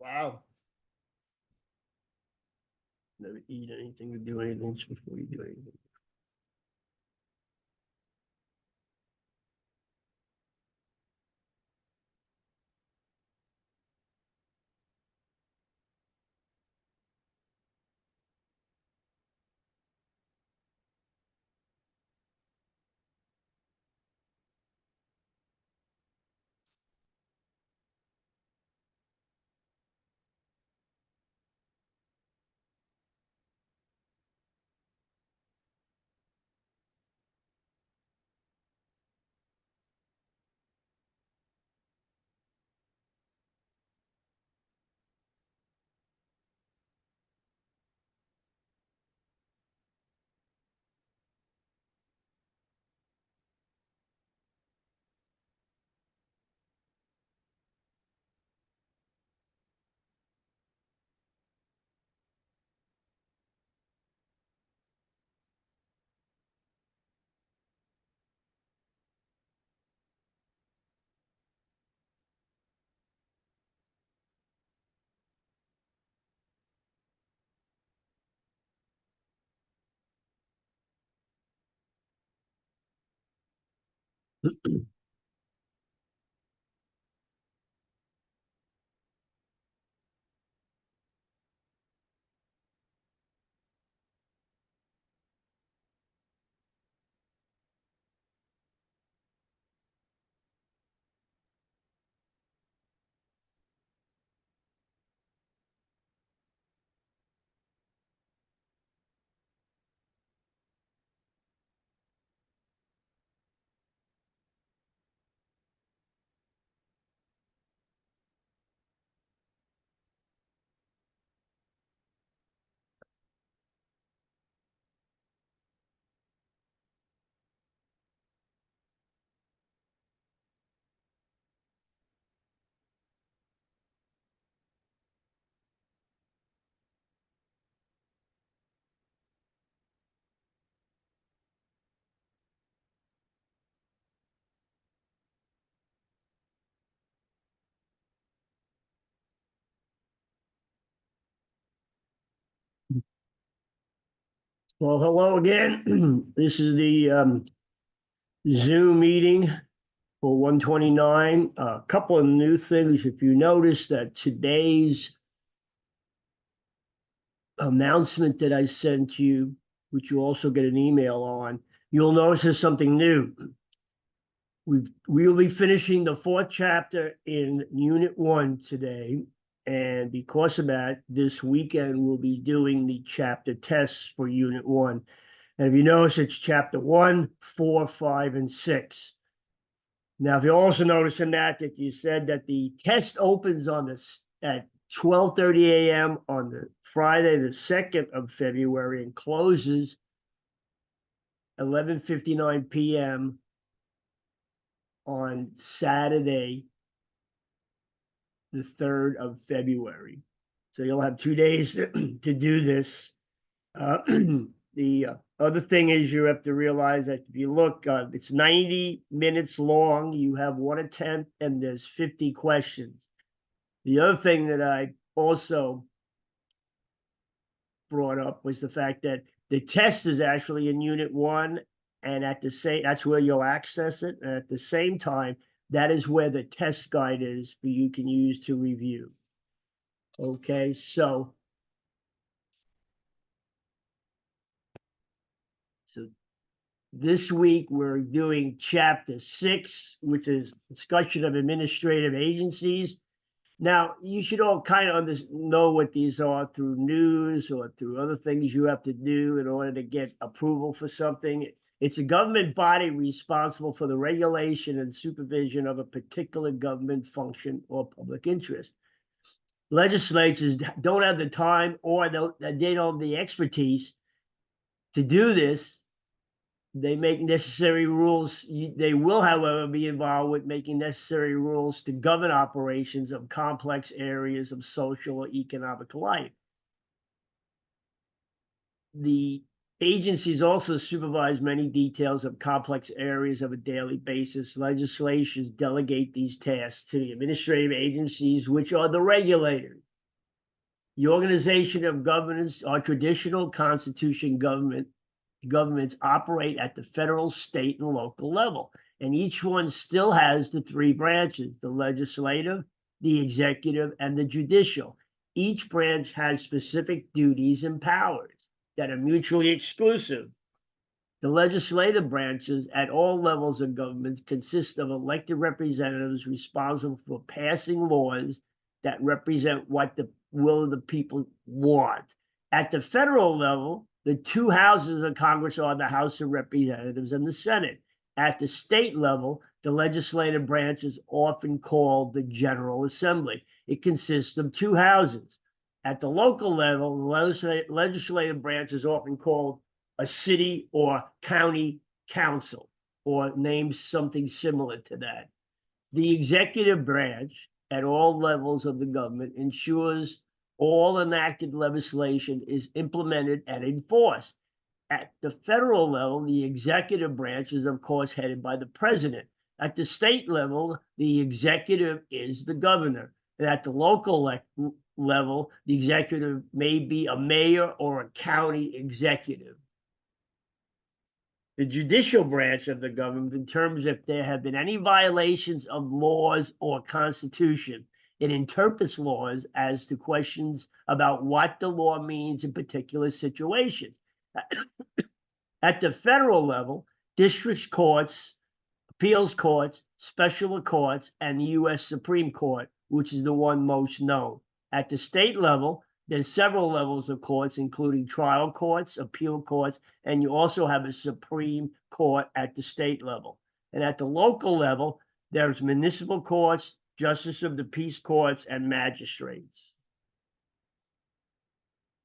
Wow. Never eat anything or do anything before you do anything. Well, hello again. This is the Zoom meeting for 129. A couple of new things. If you notice that today's announcement that I sent you, which you also get an email on, you'll notice there's something new. We will be finishing the 4th chapter in Unit 1 today. And because of that, this weekend we'll be doing the chapter tests for Unit 1. And if you notice, it's chapter 1, 4, 5, and 6. Now, if you also notice in that you said that the test opens on this at 12:30 a.m. on the Friday, the 2nd of February, and closes 11:59 p.m. on Saturday, the 3rd of February. So you'll have 2 days to do this. The other thing is you have to realize that if you look, it's 90 minutes long. You have one attempt and there's 50 questions. The other thing that I also brought up was the fact that the test is actually in Unit 1, and that's where you'll access it. And at the same time, that is where the test guide is for you can use to review. Okay, so this week we're doing chapter 6, which is discussion of administrative agencies. Now, you should all kind of know what these are through news or through other things you have to do in order to get approval for something. It's a government body responsible for the regulation and supervision of a particular government function or public interest. legislatures don't have the time or they don't have the expertise to do this. They make necessary rules. They will, however, be involved with making necessary rules to govern operations of complex areas of social or economic life. The agencies also supervise many details of complex areas of a daily basis. Legislations delegate these tasks to the administrative agencies, which are the regulators. The organization of governance, our traditional constitution governments operate at the federal, state, and local level, and each one still has the three branches: the legislative, the executive, and the judicial. Each branch has specific duties and powers that are mutually exclusive. The legislative branches at all levels of government consist of elected representatives responsible for passing laws that represent what the will of the people want. At the federal level, the two houses of Congress are the House of Representatives and the Senate. At the state level, the legislative branch is often called the General Assembly. It consists of two houses. At the local level, the legislative branch is often called a city or county council, or named something similar to that. The executive branch at all levels of the government ensures all enacted legislation is implemented and enforced. At the federal level, the executive branch is, of course, headed by the president. At the state level, the executive is the governor. And at the local level, the executive may be a mayor or a county executive. The judicial branch of the government determines if there have been any violations of laws or constitution. It interprets laws as to questions about what the law means in particular situations. At the federal level, district courts, appeals courts, special courts, and the U.S. Supreme Court, which is the one most known. At the state level, there's several levels of courts, including trial courts, appeal courts, and you also have a Supreme Court at the state level. And at the local level, there's municipal courts, justice of the peace courts, and magistrates.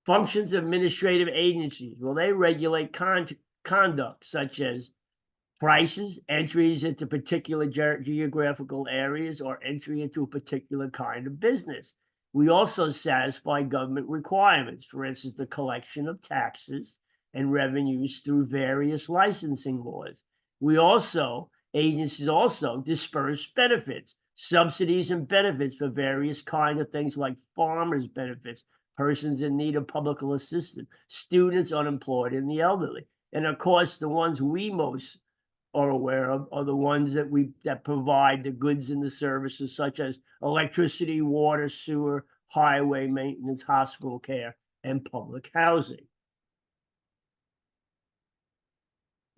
Functions of administrative agencies. Well, they regulate conduct, such as prices, entries into particular geographical areas, or entry into a particular kind of business. We also satisfy government requirements, for instance, the collection of taxes and revenues through various licensing laws. Agencies also disperse benefits, subsidies and benefits for various kinds of things like farmers' benefits, persons in need of public assistance, students, unemployed, and the elderly. And of course, the ones we most are aware of are the ones that provide the goods and the services, such as electricity, water, sewer, highway maintenance, hospital care, and public housing.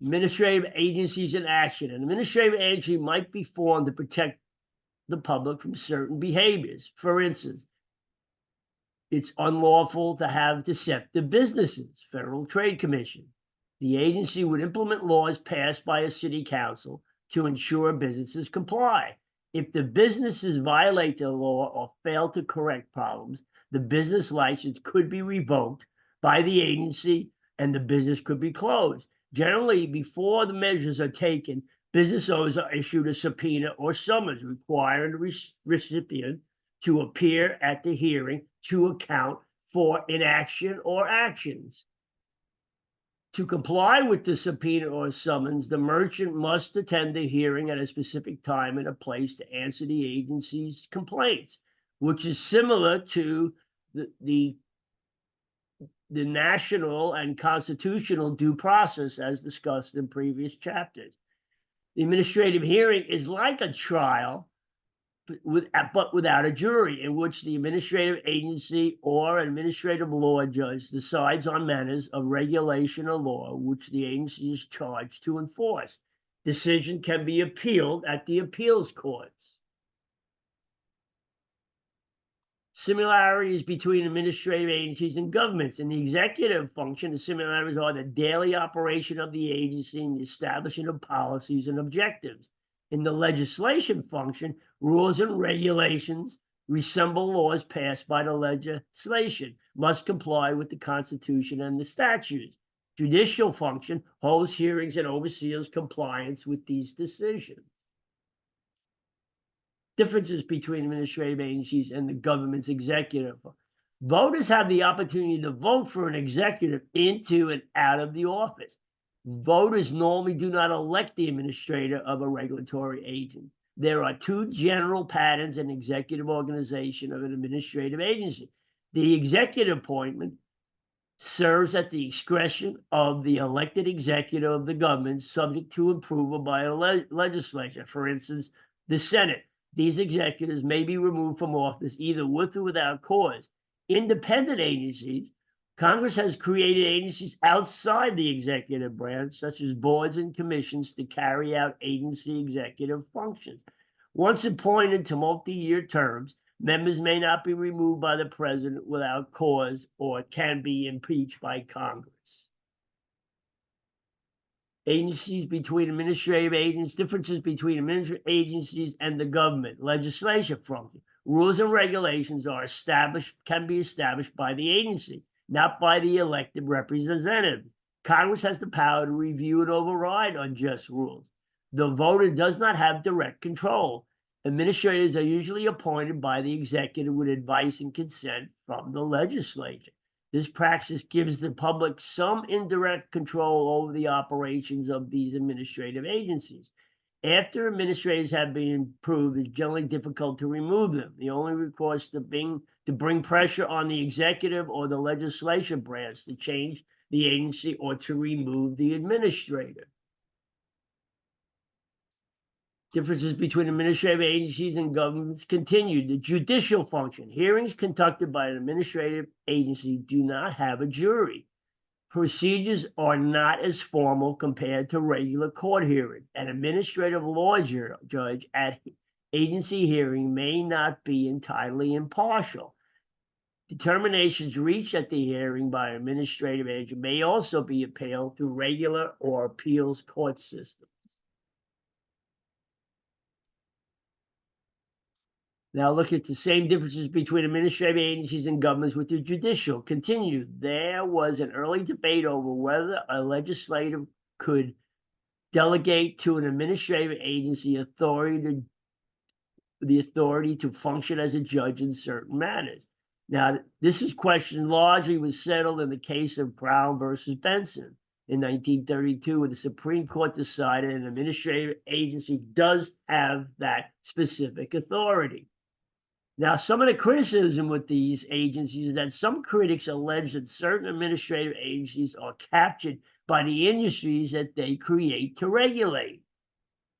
Administrative agencies in action. An administrative agency might be formed to protect the public from certain behaviors. For instance, it's unlawful to have deceptive businesses, Federal Trade Commission. The agency would implement laws passed by a city council to ensure businesses comply. If the businesses violate the law or fail to correct problems, the business license could be revoked by the agency and the business could be closed. Generally, before the measures are taken, business owners are issued a subpoena or summons requiring the recipient to appear at the hearing to account for inaction or actions. To comply with the subpoena or summons, the merchant must attend the hearing at a specific time and a place to answer the agency's complaints, which is similar to the national and constitutional due process as discussed in previous chapters. The administrative hearing is like a trial, but without a jury, in which the administrative agency or administrative law judge decides on matters of regulation or law which the agency is charged to enforce. Decision can be appealed at the appeals courts. Similarities between administrative agencies and governments. In the executive function, the similarities are the daily operation of the agency and the establishing of policies and objectives. In the legislation function, rules and regulations resemble laws passed by the legislation, must comply with the Constitution and the statutes. Judicial function holds hearings and oversees compliance with these decisions. Differences between administrative agencies and the government's executive. Voters have the opportunity to vote for an executive into and out of the office. Voters normally do not elect the administrator of a regulatory agent. There are two general patterns in executive organization of an administrative agency. The executive appointment serves at the discretion of the elected executive of the government, subject to approval by a legislature. For instance, the Senate. These executives may be removed from office either with or without cause. Independent agencies, Congress has created agencies outside the executive branch, such as boards and commissions, to carry out agency executive functions. Once appointed to multi-year terms, members may not be removed by the president without cause or can be impeached by Congress. Agencies between administrative agents, differences between administrative agencies and the government, legislation function. Rules and regulations are can be established by the agency, not by the elected representative. Congress has the power to review and override unjust rules. The voter does not have direct control. Administrators are usually appointed by the executive with advice and consent from the legislature. This practice gives the public some indirect control over the operations of these administrative agencies. After administrators have been approved, it's generally difficult to remove them. The only recourse to bring pressure on the executive or the legislative branch to change the agency or to remove the administrator. Differences between administrative agencies and governments continue. The judicial function. Hearings conducted by an administrative agency do not have a jury. Procedures are not as formal compared to regular court hearing. An administrative law judge at agency hearing may not be entirely impartial. Determinations reached at the hearing by an administrative agent may also be appealed through regular or appeals court systems. Now look at the same differences between administrative agencies and governments with the judicial. Continued. There was an early debate over whether a legislator could delegate to an administrative agency the authority to function as a judge in certain matters. Now, this question largely was settled in the case of Brown versus Benson in 1932, where the Supreme Court decided an administrative agency does have that specific authority. Now, some of the criticism with these agencies is that some critics allege that certain administrative agencies are captured by the industries that they create to regulate.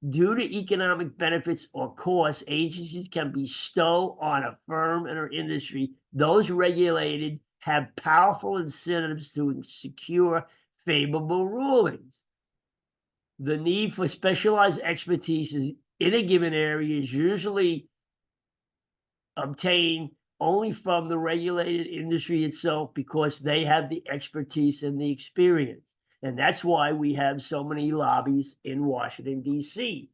Due to economic benefits or costs, agencies can bestow on a firm and or industry. Those regulated have powerful incentives to secure favorable rulings. The need for specialized expertise in a given area is usually obtained only from the regulated industry itself because they have the expertise and the experience. And that's why we have so many lobbies in Washington, D.C.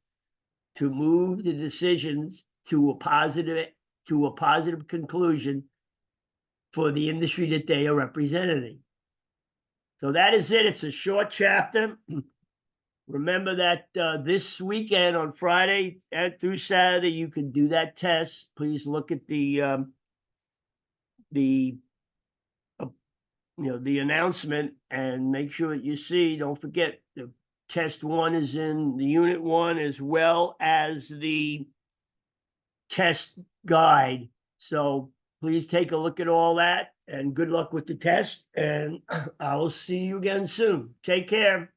to move the decisions to a positive conclusion for the industry that they are representing. So that is it. It's a short chapter. Remember that this weekend on Friday through Saturday, you can do that test. Please look at the announcement and make sure that you see. Don't forget the test 1 is in the unit 1 as well as the test guide. So please take a look at all that and good luck with the test. And I will see you again soon. Take care.